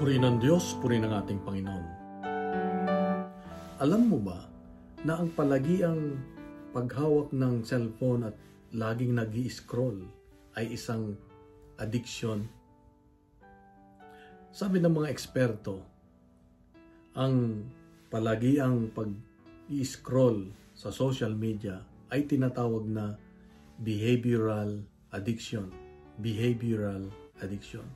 Purihin ng Diyos, purihin ng ating Panginoon. Alam mo ba na ang palagiang paghawak ng cellphone at laging nag-i-scroll ay isang addiction? Sabi ng mga eksperto, ang palagiang pag-i-scroll sa social media ay tinatawag na behavioral addiction. Behavioral addiction.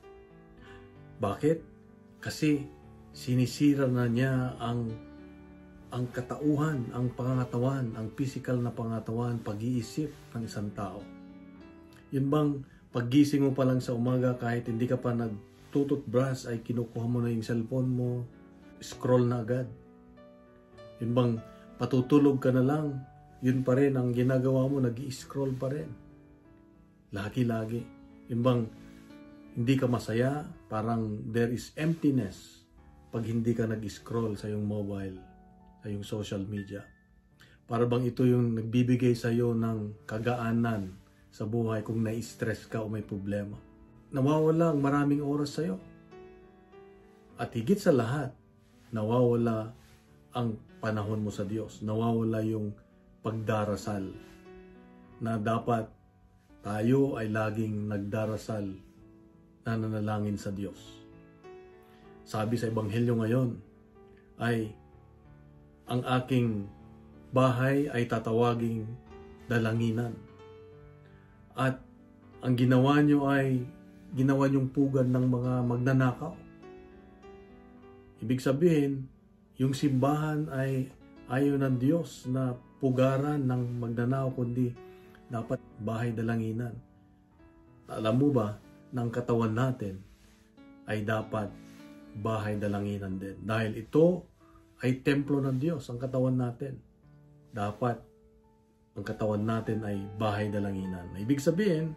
Bakit? Kasi sinisira na niya ang katauhan, ang pangangatawan, ang physical na pangangatawan, pag-iisip ng isang tao. Yun bang paggising mo pa lang sa umaga kahit hindi ka pa nagtututbrush ay kinukuha mo na yung cellphone mo, scroll na agad. Yun bang patutulog ka na lang, yun pa rin ang ginagawa mo, nag-i-scroll pa rin. Lagi-lagi. Yun bang hindi ka masaya, parang there is emptiness pag hindi ka nag-scroll sa iyong mobile, sa iyong social media. Para bang ito yung nagbibigay sa iyo ng kagaanan sa buhay kung na-stress ka o may problema. Nawawala ang maraming oras sa iyo. At higit sa lahat, nawawala ang panahon mo sa Diyos. Nawawala yung pagdarasal na dapat tayo ay laging nagdarasal, nananalangin sa Diyos. Sabi sa Ebanghelyo ngayon ay ang aking bahay ay tatawaging dalanginan. At ang ginawa nyo ay ginawa nyong pugad ng mga magnanakaw. Ibig sabihin, yung simbahan ay ayaw ng Diyos na pugaran ng magnanakaw, kundi dapat bahay dalanginan. Alam mo ba, ng katawan natin ay dapat bahay dalanginan din. Dahil ito ay templo ng Diyos, ang katawan natin. Dapat ang katawan natin ay bahay dalanginan. Ibig sabihin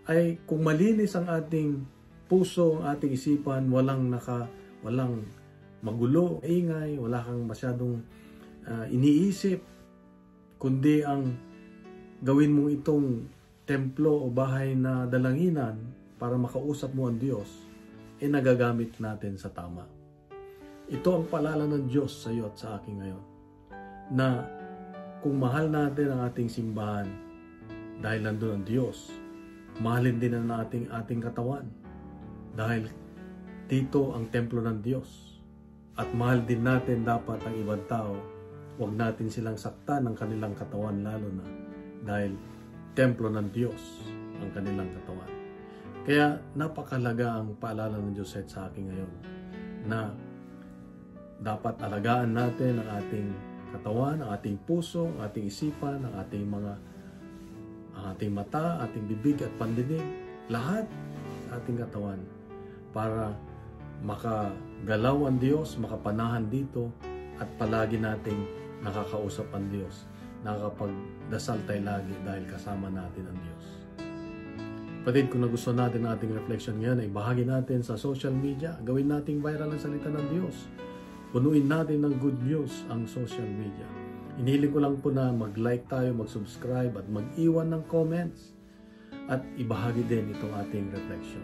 ay kung malinis ang ating puso, ang ating isipan, walang magulo, ingay, wala kang masyadong iniisip, kundi ang gawin mo itong templo o bahay na dalanginan para makausap mo ang Diyos, nagagamit natin sa tama. Ito ang paalala ng Diyos sa iyo at sa akin ngayon, na kung mahal natin ang ating simbahan dahil nandun ang Diyos, mahalin din ang ating katawan dahil dito ang templo ng Diyos. At mahal din natin dapat ang ibang tao, huwag natin silang saktan ng kanilang katawan, lalo na dahil templo ng Diyos ang kanilang katawan. Kaya napakalaga ang paalala ng Diyos sa akin ngayon na dapat alagaan natin ang ating katawan, ang ating puso, ang ating isipan, ang ating mata, ating bibig at pandinig, lahat sa ating katawan para makagalaw ang Diyos, makapanahan dito at palagi nating nakakausap ang Diyos. Nakakapagdasal tayo lagi dahil kasama natin ang Diyos. Kapatid, kung nagustuhan natin ang ating reflection ngayon, ay bahagi natin sa social media. Gawin nating viral ang salita ng Diyos. Punuin natin ng good news ang social media. Inihiling ko lang po na mag-like tayo, mag-subscribe at mag-iwan ng comments at ibahagi din itong ating reflection.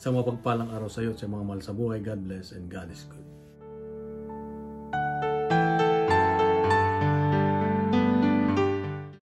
Sa mapagpalang araw sa iyo at sa mga mahal sa buhay, God bless and God is good.